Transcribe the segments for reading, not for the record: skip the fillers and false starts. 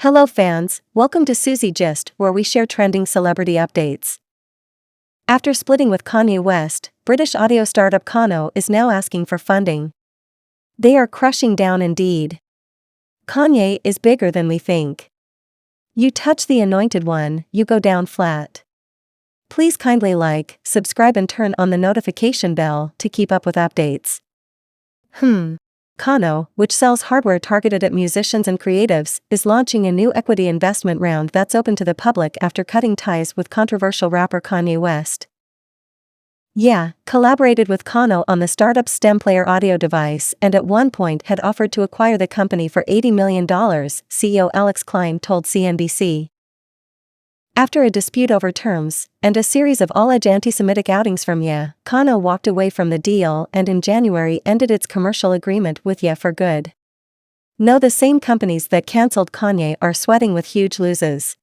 Hello fans, welcome to Susie Gist, where we share trending celebrity updates. After splitting with Kanye West, British audio startup Kano is now asking for funding. They are crushing down indeed. Kanye is bigger than we think. You touch the anointed one, you go down flat. Please kindly like, subscribe and turn on the notification bell to keep up with updates. Kano, which sells hardware targeted at musicians and creatives, is launching a new equity investment round that's open to the public after cutting ties with controversial rapper Kanye West. Ye collaborated with Kano on the startup's stem player audio device and at one point had offered to acquire the company for $80 million, CEO Alex Klein told CNBC. After a dispute over terms, and a series of all-age anti-Semitic outings from Ye, Kano walked away from the deal and in January ended its commercial agreement with Ye for good. No, the same companies that cancelled Kanye are sweating with huge losses.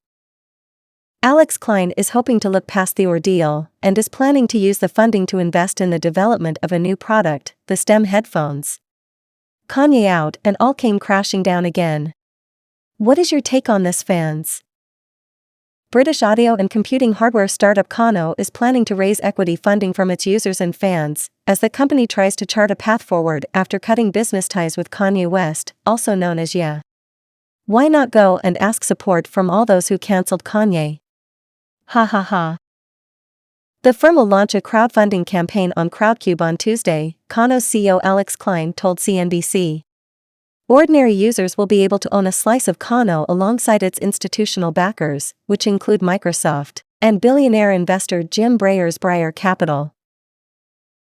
Alex Klein is hoping to look past the ordeal, and is planning to use the funding to invest in the development of a new product, the STEM headphones. Kanye out and all came crashing down again. What is your take on this, fans? British audio and computing hardware startup Kano is planning to raise equity funding from its users and fans, as the company tries to chart a path forward after cutting business ties with Kanye West, also known as Ye. Why not go and ask support from all those who cancelled Kanye? Ha ha ha. The firm will launch a crowdfunding campaign on Crowdcube on Tuesday, Kano's CEO Alex Klein told CNBC. Ordinary users will be able to own a slice of Kano alongside its institutional backers, which include Microsoft, and billionaire investor Jim Breyer's Breyer Capital.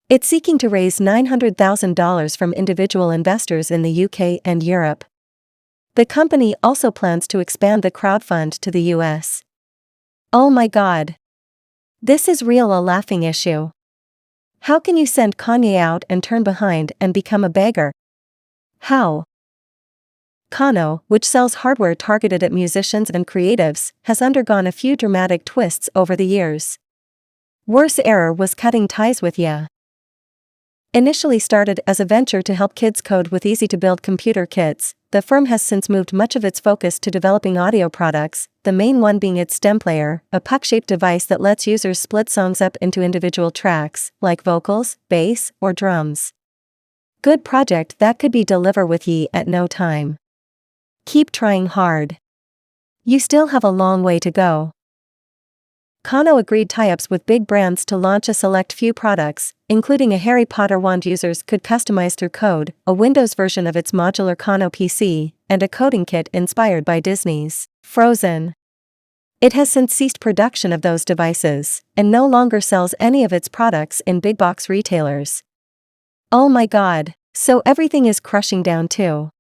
It's seeking to raise $900,000 from individual investors in the UK and Europe. The company also plans to expand the crowdfund to the US. Oh my god. This is real a laughing issue. How can you send Kanye out and turn behind and become a beggar? How? Kano, which sells hardware targeted at musicians and creatives, has undergone a few dramatic twists over the years. Worse error was cutting ties with Ye. Initially started as a venture to help kids code with easy-to-build computer kits, the firm has since moved much of its focus to developing audio products, the main one being its STEM player, a puck-shaped device that lets users split songs up into individual tracks, like vocals, bass, or drums. Good project that could be delivered with Ye at no time. Keep trying hard. You still have a long way to go. Kano agreed tie-ups with big brands to launch a select few products, including a Harry Potter wand users could customize through code, a Windows version of its modular Kano PC, and a coding kit inspired by Disney's Frozen. It has since ceased production of those devices, and no longer sells any of its products in big box retailers. Oh my god, so everything is crushing down too.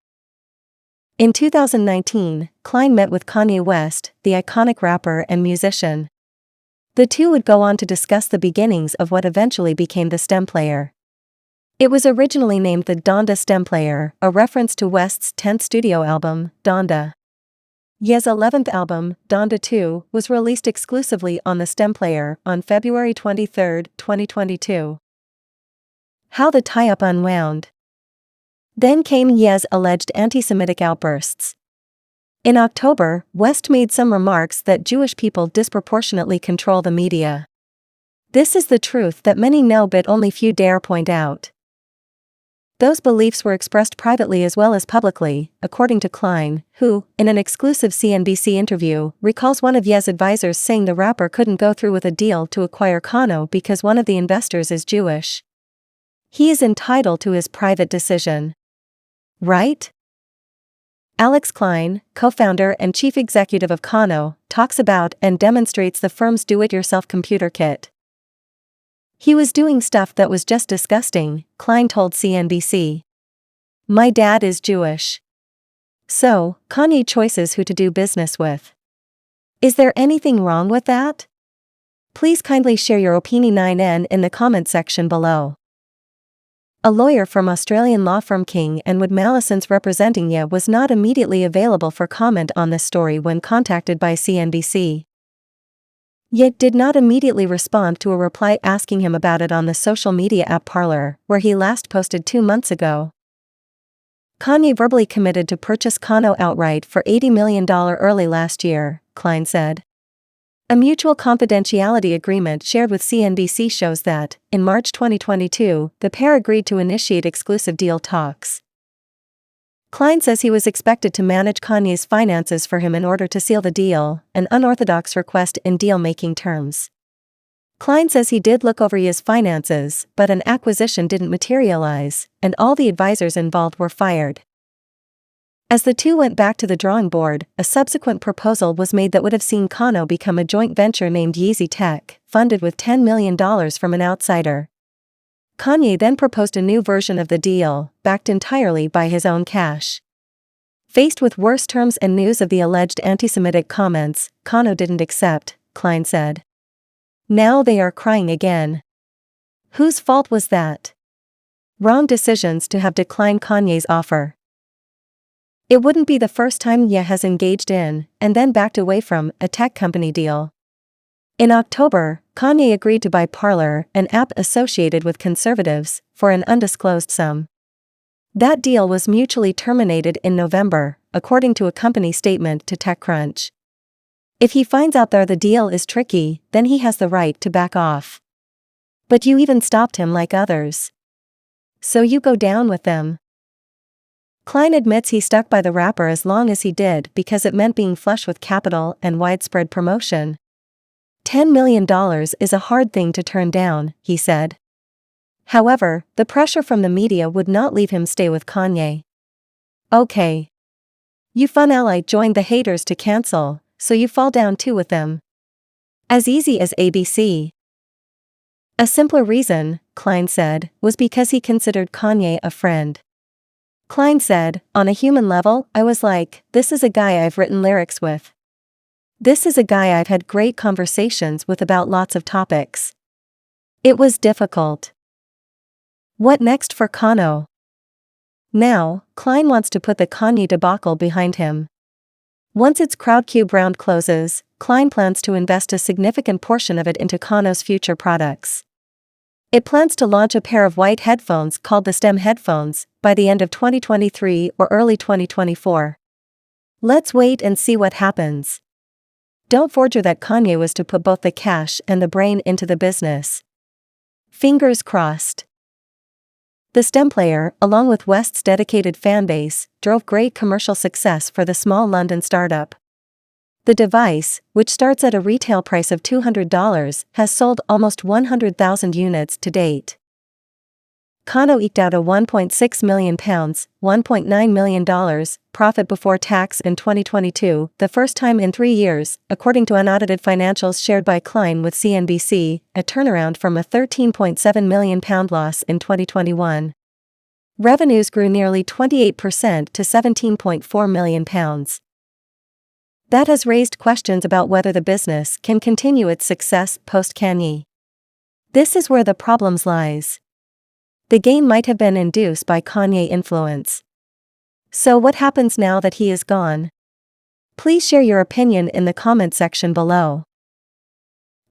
In 2019, Klein met with Kanye West, the iconic rapper and musician. The two would go on to discuss the beginnings of what eventually became the STEM player. It was originally named the Donda STEM player, a reference to West's 10th studio album, Donda. Ye's 11th album, Donda 2, was released exclusively on the STEM player on February 23, 2022. How the tie-up unwound. Then came Ye's alleged anti-Semitic outbursts. In October, West made some remarks that Jewish people disproportionately control the media. This is the truth that many know but only few dare point out. Those beliefs were expressed privately as well as publicly, according to Klein, who, in an exclusive CNBC interview, recalls one of Ye's advisors saying the rapper couldn't go through with a deal to acquire Kano because one of the investors is Jewish. He is entitled to his private decision. Right? Alex Klein, co-founder and chief executive of Kano, talks about and demonstrates the firm's do-it-yourself computer kit. He was doing stuff that was just disgusting, Klein told CNBC. My dad is Jewish. So, Kanye chooses who to do business with. Is there anything wrong with that? Please kindly share your opinion in the comment section below. A lawyer from Australian law firm King & Wood Mallesons representing Ye was not immediately available for comment on this story when contacted by CNBC. Ye did not immediately respond to a reply asking him about it on the social media app Parler, where he last posted 2 months ago. Kanye verbally committed to purchase Kano outright for $80 million early last year, Klein said. A mutual confidentiality agreement shared with CNBC shows that, in March 2022, the pair agreed to initiate exclusive deal talks. Klein says he was expected to manage Kanye's finances for him in order to seal the deal, an unorthodox request in deal-making terms. Klein says he did look over Ye's finances, but an acquisition didn't materialize, and all the advisors involved were fired. As the two went back to the drawing board, a subsequent proposal was made that would have seen Kano become a joint venture named Yeezy Tech, funded with $10 million from an outsider. Kanye then proposed a new version of the deal, backed entirely by his own cash. Faced with worse terms and news of the alleged anti-Semitic comments, Kano didn't accept, Klein said. Now they are crying again. Whose fault was that? Wrong decisions to have declined Kanye's offer. It wouldn't be the first time Ye has engaged in, and then backed away from, a tech company deal. In October, Kanye agreed to buy Parler, an app associated with conservatives, for an undisclosed sum. That deal was mutually terminated in November, according to a company statement to TechCrunch. If he finds out the deal is tricky, then he has the right to back off. But you even stopped him like others. So you go down with them. Klein admits he stuck by the rapper as long as he did because it meant being flush with capital and widespread promotion. $10 million is a hard thing to turn down, he said. However, the pressure from the media would not leave him stay with Kanye. Okay. You fun ally joined the haters to cancel, so you fall down too with them. As easy as ABC. A simpler reason, Klein said, was because he considered Kanye a friend. Klein said, on a human level, I was like, this is a guy I've written lyrics with. This is a guy I've had great conversations with about lots of topics. It was difficult. What next for Kano? Now, Klein wants to put the Kanye debacle behind him. Once its Crowdcube round closes, Klein plans to invest a significant portion of it into Kano's future products. It plans to launch a pair of white headphones called the STEM headphones by the end of 2023 or early 2024. Let's wait and see what happens. Don't forget that Kanye was to put both the cash and the brain into the business. Fingers crossed. The STEM player, along with West's dedicated fanbase, drove great commercial success for the small London startup. The device, which starts at a retail price of $200, has sold almost 100,000 units to date. Kano eked out a £1.6 million, $1.9 million, profit before tax in 2022, the first time in 3 years, according to unaudited financials shared by Klein with CNBC, a turnaround from a £13.7 million loss in 2021. Revenues grew nearly 28% to £17.4 million. That has raised questions about whether the business can continue its success post-Kanye. This is where the problems lies. The gain might have been induced by Kanye influence. So what happens now that he is gone? Please share your opinion in the comment section below.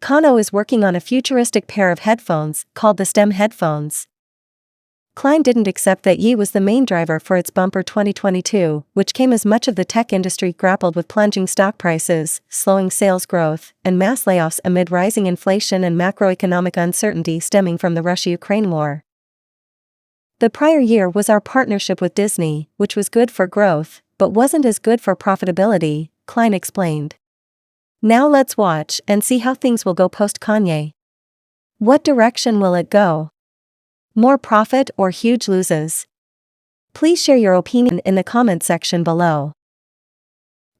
Kano is working on a futuristic pair of headphones called the STEM headphones. Klein didn't accept that Ye was the main driver for its bumper 2022, which came as much of the tech industry grappled with plunging stock prices, slowing sales growth, and mass layoffs amid rising inflation and macroeconomic uncertainty stemming from the Russia-Ukraine war. The prior year was our partnership with Disney, which was good for growth, but wasn't as good for profitability, Klein explained. Now let's watch and see how things will go post-Kanye. What direction will it go? More profit or huge losses? Please share your opinion in the comment section below.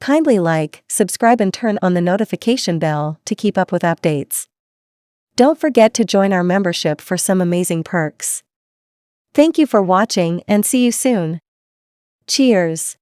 Kindly like, subscribe and turn on the notification bell to keep up with updates. Don't forget to join our membership for some amazing perks. Thank you for watching and see you soon. Cheers.